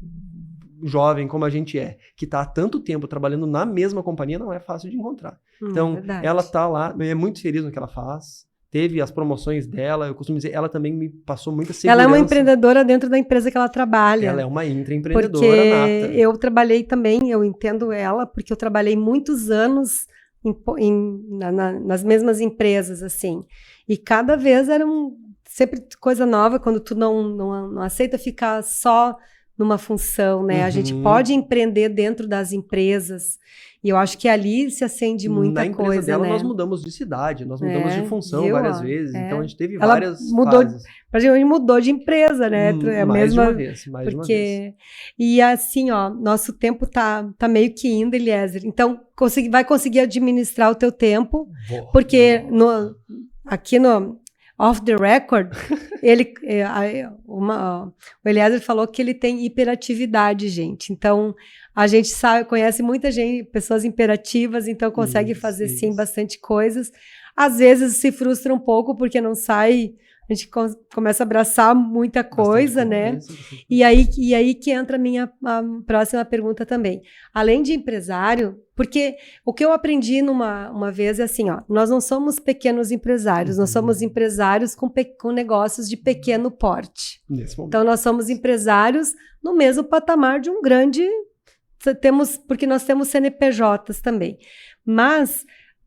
jovem como a gente que está há tanto tempo trabalhando na mesma companhia, não é fácil de encontrar. Então, ela está lá, é muito feliz no que ela faz, teve as promoções dela, eu costumo dizer, ela também me passou muita segurança. Ela é uma empreendedora dentro da empresa que ela trabalha. Ela é uma intraempreendedora nata. Eu trabalhei também, eu entendo ela, porque eu trabalhei muitos anos nas mesmas empresas, e cada vez era sempre coisa nova, quando tu não aceita ficar só numa função, né? A gente pode empreender dentro das empresas, e eu acho que ali se acende muita coisa, Na empresa dela, né? nós mudamos de cidade, nós mudamos de função várias vezes, então a gente teve ela várias fases. A gente mudou de empresa, né? Mais de uma vez. E assim, nosso tempo tá meio que indo, Eliezer. Então, vai conseguir administrar o teu tempo, porque aqui no Off the Record, o Eliezer falou que ele tem hiperatividade, gente. Então, a gente conhece muita gente, pessoas imperativas, então consegue fazer, sim, bastante coisas. Às vezes se frustra um pouco, porque não sai, a gente começa a abraçar muita coisa, né? E aí que entra a próxima pergunta também. Além de empresário, porque o que eu aprendi uma vez é assim, nós não somos pequenos empresários, nós somos empresários com negócios de pequeno porte. Então, nós somos empresários no mesmo patamar de um grande... porque nós temos CNPJs também. Mas,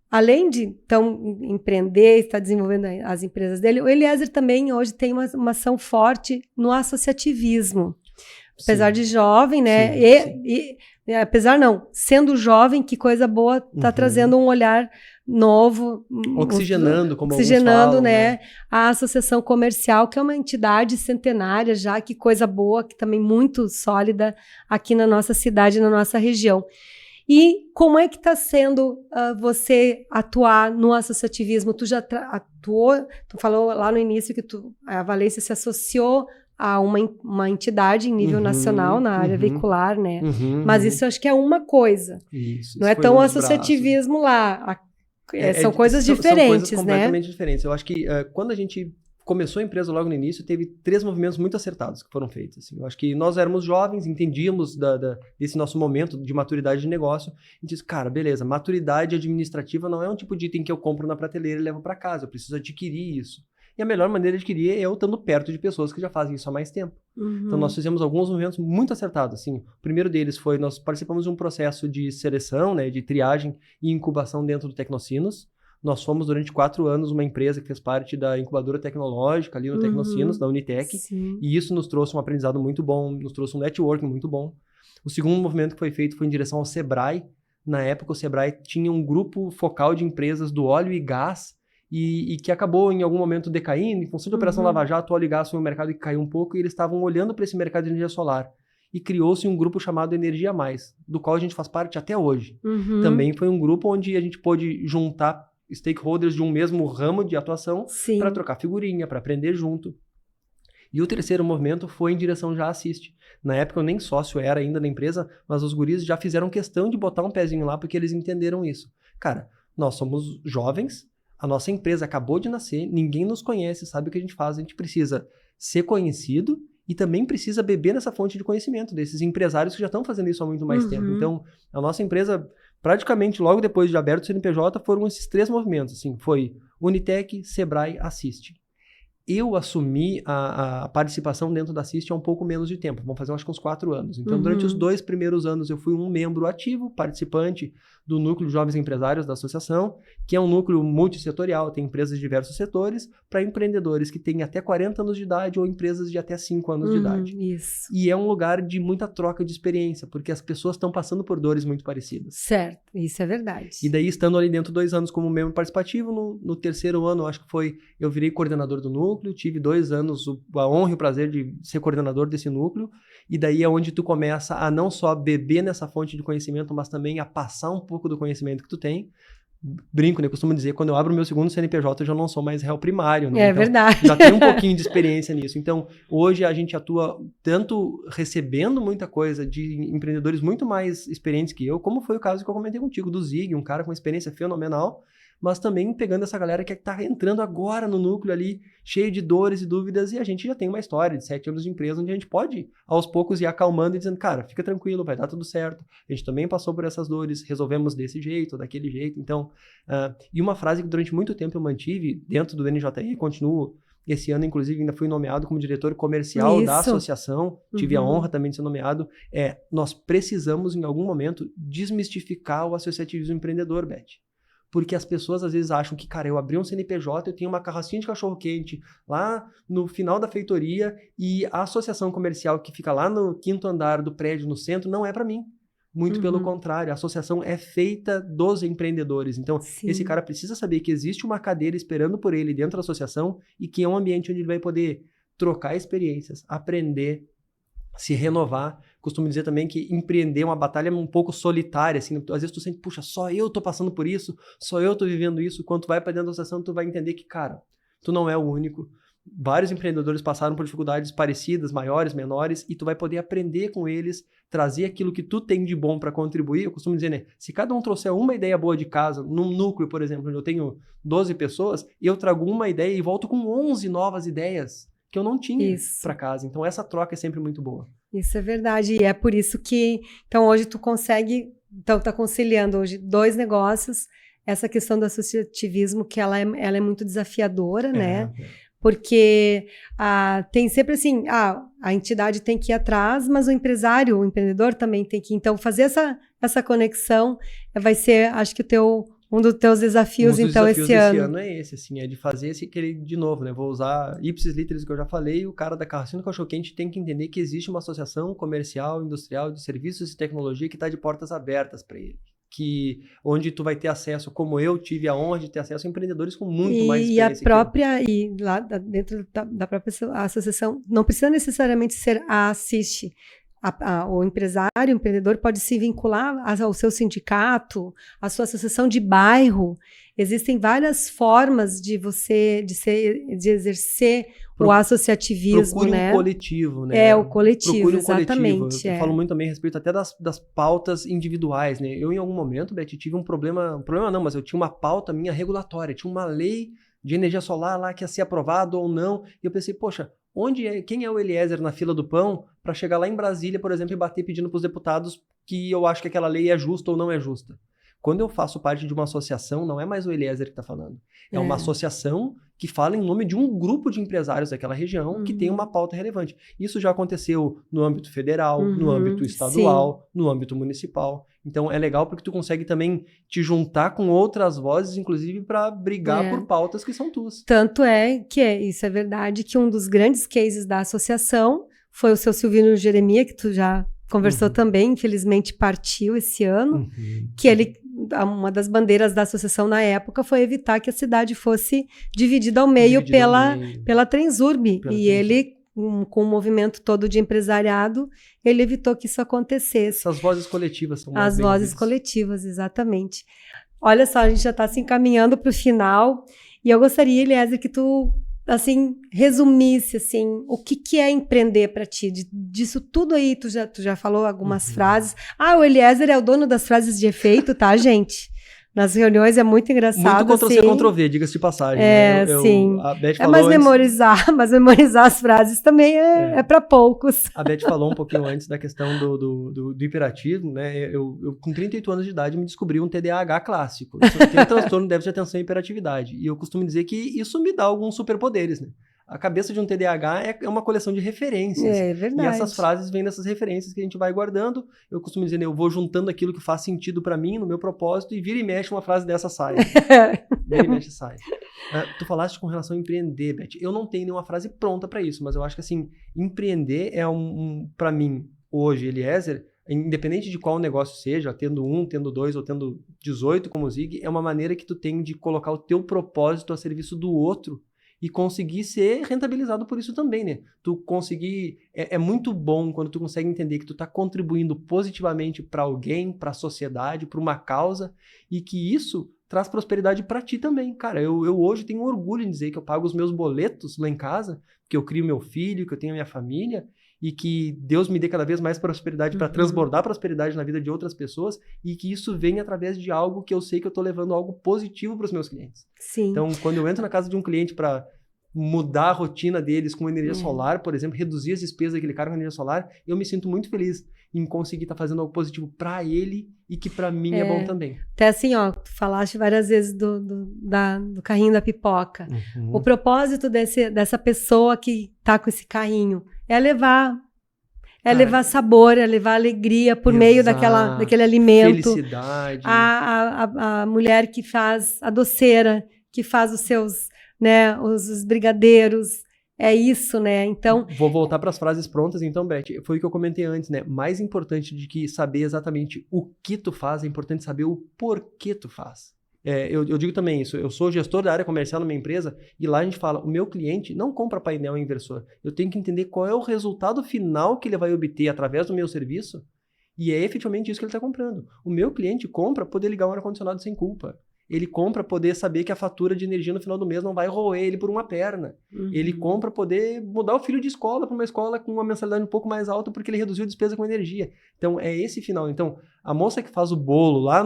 além de, então, empreender, estar desenvolvendo as empresas dele, o Eliezer também hoje tem uma ação forte no associativismo. Apesar de jovem, né? Apesar não, sendo jovem, que coisa boa, tá trazendo um olhar novo. Oxigenando, como oxigenando, alguns falam, né? A Associação Comercial, que é uma entidade centenária já, que coisa boa, que também muito sólida aqui na nossa cidade, na nossa região. E como é que está sendo você atuar no associativismo? Tu já atuou, tu falou lá no início que a Valência se associou a uma entidade em nível nacional na área veicular, né? Mas isso eu acho que é uma coisa. Não é tão associativismo lá. São coisas diferentes, são coisas completamente diferentes. Eu acho que quando a gente começou a empresa logo no início, teve 3 movimentos muito acertados que foram feitos. Assim. Eu acho que nós éramos jovens, entendíamos desse nosso momento de maturidade de negócio, e disse, cara, beleza, maturidade administrativa não é um tipo de item que eu compro na prateleira e levo para casa, eu preciso adquirir isso. E a melhor maneira de adquirir é eu estando perto de pessoas que já fazem isso há mais tempo. Então, nós fizemos alguns movimentos muito acertados. Assim. O primeiro deles foi, nós participamos de um processo de seleção, né, de triagem e incubação dentro do Tecnocinos. Nós fomos, durante 4 anos, uma empresa que fez parte da incubadora tecnológica ali no Tecnocinos, da Unitec. Sim. E isso nos trouxe um aprendizado muito bom, nos trouxe um networking muito bom. O segundo movimento que foi feito foi em direção ao Sebrae. Na época, o Sebrae tinha um grupo focal de empresas do óleo e gás, e que acabou em algum momento decaindo, em função da Operação Lava Jato, o óleo e gás foi um mercado que caiu um pouco, e eles estavam olhando para esse mercado de energia solar. E criou-se um grupo chamado Energia Mais, do qual a gente faz parte até hoje. Também foi um grupo onde a gente pôde juntar stakeholders de um mesmo ramo de atuação para trocar figurinha, para aprender junto. E o terceiro movimento foi em direção já à Assiste. Na época eu nem sócio era ainda na empresa, mas os guris já fizeram questão de botar um pezinho lá porque eles entenderam isso. Cara, nós somos jovens, a nossa empresa acabou de nascer, ninguém nos conhece, sabe o que a gente faz, a gente precisa ser conhecido e também precisa beber nessa fonte de conhecimento desses empresários que já estão fazendo isso há muito mais tempo. Então, a nossa empresa, praticamente logo depois de aberto o CNPJ, foram esses 3 movimentos. Assim, foi Unitec, Sebrae, Assiste. Eu assumi a participação dentro da Assiste há um pouco menos de tempo. Vamos fazer, acho que uns 4 anos. Então, durante os 2 primeiros anos, eu fui um membro ativo, participante do Núcleo de Jovens Empresários da Associação, que é um núcleo multissetorial, tem empresas de diversos setores, para empreendedores que têm até 40 anos de idade ou empresas de até 5 anos de idade. Isso. E é um lugar de muita troca de experiência, porque as pessoas estão passando por dores muito parecidas. Certo, isso é verdade. E daí, estando ali dentro 2 anos como membro participativo, no terceiro ano, acho que foi, eu virei coordenador do núcleo, tive 2 anos a honra e o prazer de ser coordenador desse núcleo, E daí é onde tu começa a não só beber nessa fonte de conhecimento, mas também a passar um pouco do conhecimento que tu tem. Brinco, né? Costumo dizer, quando eu abro o meu segundo CNPJ, eu já não sou mais réu primário, né? É então, verdade. já tenho um pouquinho de experiência nisso. Então, hoje a gente atua tanto recebendo muita coisa de empreendedores muito mais experientes que eu, como foi o caso que eu comentei contigo, do Zig, um cara com uma experiência fenomenal, mas também pegando essa galera que está entrando agora no núcleo ali, cheio de dores e dúvidas, e a gente já tem uma história de 7 anos de empresa, onde a gente pode, aos poucos, ir acalmando e dizendo, cara, fica tranquilo, vai dar tudo certo. A gente também passou por essas dores, resolvemos desse jeito, daquele jeito. Então, e uma frase que durante muito tempo eu mantive dentro do NJI, continuo, esse ano, inclusive, ainda fui nomeado como diretor comercial da associação, tive a honra também de ser nomeado, nós precisamos, em algum momento, desmistificar o associativismo empreendedor, Beth. Porque as pessoas às vezes acham que, cara, eu abri um CNPJ, eu tenho uma carrocinha de cachorro-quente lá no final da feitoria e a associação comercial que fica lá no 5º andar do prédio, no centro, não é para mim. Muito pelo contrário, a associação é feita dos empreendedores. Então, esse cara precisa saber que existe uma cadeira esperando por ele dentro da associação e que é um ambiente onde ele vai poder trocar experiências, aprender, se renovar. Costumo dizer também que empreender é uma batalha um pouco solitária, assim, às vezes tu sente, puxa, só eu tô passando por isso, só eu tô vivendo isso. Quando tu vai para dentro da associação, tu vai entender que, cara, tu não é o único. Vários empreendedores passaram por dificuldades parecidas, maiores, menores, e tu vai poder aprender com eles, trazer aquilo que tu tem de bom para contribuir. Eu costumo dizer, né, se cada um trouxer uma ideia boa de casa, num núcleo, por exemplo, onde eu tenho 12 pessoas, eu trago uma ideia e volto com 11 novas ideias que eu não tinha para casa. Então, essa troca é sempre muito boa. Isso é verdade. E é por isso que, então, hoje tu consegue, então, tá conciliando hoje 2 negócios, essa questão do associativismo, que ela é muito desafiadora, né? Porque tem sempre assim, a entidade tem que ir atrás, mas o empresário, o empreendedor também tem que, então, fazer essa conexão vai ser, acho que um dos teus desafios, então, esse ano. Esse ano é esse, assim, é de fazer de novo, né? Vou usar ipsis literis que eu já falei, o cara da carrocinha do cachorro-quente tem que entender que existe uma associação comercial, industrial, de serviços e tecnologia que está de portas abertas para ele. Onde tu vai ter acesso, como eu tive a honra de ter acesso a empreendedores com muito mais experiência. E lá dentro da própria associação, não precisa necessariamente ser a ASSIST. O empresário, o empreendedor pode se vincular ao seu sindicato, à sua associação de bairro. Existem várias formas de exercer o associativismo, procure né? Um coletivo, né? O coletivo, procure um exatamente. Coletivo. Eu falo muito também a respeito até das pautas individuais, né? Eu, em algum momento, Beth, tive um problema não, mas eu tinha uma pauta minha regulatória, tinha uma lei de energia solar lá que ia ser aprovado ou não, e eu pensei, poxa, quem é o Eliezer na fila do pão para chegar lá em Brasília, por exemplo, e bater pedindo para os deputados que eu acho que aquela lei é justa ou não é justa? Quando eu faço parte de uma associação, não é mais o Eliezer que está falando. É uma associação que fala em nome de um grupo de empresários daquela região que tem uma pauta relevante. Isso já aconteceu no âmbito federal, no âmbito estadual, no âmbito municipal. Então, é legal porque tu consegue também te juntar com outras vozes, inclusive para brigar por pautas que são tuas. Tanto isso é verdade, que um dos grandes cases da associação foi o seu Silvino Jeremia, que tu já conversou também, infelizmente partiu esse ano, que uma das bandeiras da associação na época foi evitar que a cidade fosse dividida ao meio pela Transurb. Ele, com o movimento todo de empresariado, ele evitou que isso acontecesse. Essas vozes coletivas são as vozes coletivas, exatamente. Olha só, a gente já está se encaminhando para o final, e eu gostaria, Eliezer, que tu assim, resumisse, assim, o que é empreender para ti? Disso tudo aí, tu já falou algumas frases. O Eliezer é o dono das frases de efeito, tá, gente? Nas reuniões é muito engraçado. Muito Ctrl-C, Ctrl-V, diga-se de passagem. Sim. A Beth falou mas memorizar as frases também é para poucos. A Beth falou um pouquinho antes da questão do hiperativo, né? Eu, com 38 anos de idade, me descobri um TDAH clássico. Eu tenho transtorno de déficit de atenção e hiperatividade. E eu costumo dizer que isso me dá alguns superpoderes, né? A cabeça de um TDAH é uma coleção de referências. É verdade. E essas frases vêm dessas referências que a gente vai guardando. Eu costumo dizer, né, eu vou juntando aquilo que faz sentido para mim, no meu propósito, e vira e mexe uma frase dessa sai. Vira e mexe sai. Tu falaste com relação a empreender, Beth. Eu não tenho nenhuma frase pronta para isso, mas eu acho que assim, empreender é para mim, hoje, Eliezer, independente de qual negócio seja, tendo 1, tendo 2 ou tendo 18 como o Zig, é uma maneira que tu tem de colocar o teu propósito a serviço do outro e conseguir ser rentabilizado por isso também, né? Tu conseguir... É muito bom quando tu consegue entender que tu tá contribuindo positivamente para alguém, para a sociedade, para uma causa, e que isso traz prosperidade para ti também. Cara, eu hoje tenho orgulho em dizer que eu pago os meus boletos lá em casa, que eu crio meu filho, que eu tenho a minha família, e que Deus me dê cada vez mais prosperidade para transbordar prosperidade na vida de outras pessoas, e que isso venha através de algo que eu sei que eu estou levando algo positivo para os meus clientes. Sim. Então, quando eu entro na casa de um cliente para mudar a rotina deles com energia solar, por exemplo, reduzir as despesas daquele cara com energia solar, eu me sinto muito feliz em conseguir estar fazendo algo positivo para ele e que para mim é bom também. Até assim, ó, tu falaste várias vezes do carrinho da pipoca. O propósito dessa pessoa que tá com esse carrinho é levar sabor, é levar alegria por meio daquele alimento. Felicidade. A mulher que faz a doceira, que faz os seus, né, os brigadeiros. É isso, né? Então... Vou voltar para as frases prontas, então, Beth. Foi o que eu comentei antes, né? Mais importante de que saber exatamente o que tu faz, é importante saber o porquê tu faz. Eu digo também isso, eu sou gestor da área comercial numa empresa e lá a gente fala, o meu cliente não compra painel inversor. Eu tenho que entender qual é o resultado final que ele vai obter através do meu serviço e é efetivamente isso que ele está comprando. O meu cliente compra poder ligar um ar-condicionado sem culpa. Ele compra poder saber que a fatura de energia no final do mês não vai roer ele por uma perna. Ele compra poder mudar o filho de escola para uma escola com uma mensalidade um pouco mais alta porque ele reduziu a despesa com energia. Então, é esse final. Então, a moça que faz o bolo lá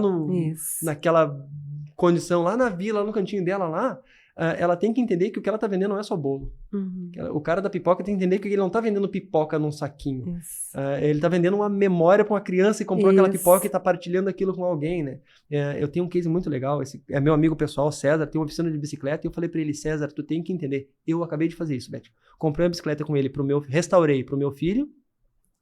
naquela condição, lá na vila, lá no cantinho dela lá, ela tem que entender que o que ela está vendendo não é só bolo. O cara da pipoca tem que entender que ele não está vendendo pipoca num saquinho. Ele está vendendo uma memória para uma criança e comprou aquela pipoca e está partilhando aquilo com alguém, né? Eu tenho um case muito legal, esse é meu amigo pessoal, César, tem uma oficina de bicicleta e eu falei para ele, César, tu tem que entender. Eu acabei de fazer isso, Beth. Comprei uma bicicleta com ele, restaurei para o meu filho,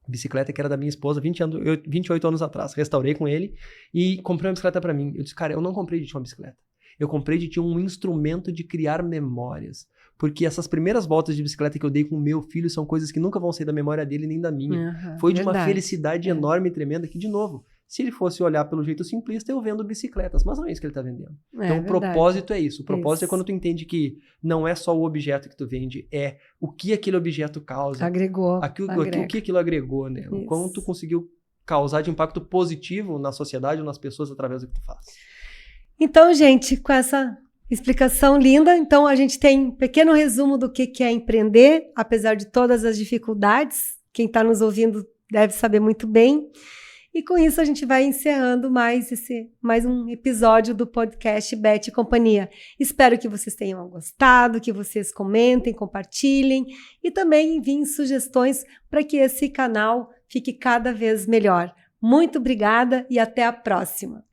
bicicleta que era da minha esposa 28 anos atrás. Restaurei com ele e comprei uma bicicleta para mim. Eu disse, cara, eu não comprei de ti uma bicicleta. Eu comprei de ti um instrumento de criar memórias. Porque essas primeiras voltas de bicicleta que eu dei com o meu filho são coisas que nunca vão sair da memória dele nem da minha. Foi de uma felicidade enorme e tremenda que, de novo, se ele fosse olhar pelo jeito simplista, eu vendo bicicletas, mas não é isso que ele está vendendo. Então, o propósito é isso. O propósito é quando tu entende que não é só o objeto que tu vende, é o que aquele objeto causa. Agregou. O que aquilo agregou, né? O quanto tu conseguiu causar de impacto positivo na sociedade ou nas pessoas através do que tu faz. Então, gente, com essa explicação linda, então a gente tem um pequeno resumo do que é empreender, apesar de todas as dificuldades. Quem está nos ouvindo deve saber muito bem. E com isso a gente vai encerrando mais um episódio do podcast Beth e Companhia. Espero que vocês tenham gostado, que vocês comentem, compartilhem e também enviem sugestões para que esse canal fique cada vez melhor. Muito obrigada e até a próxima!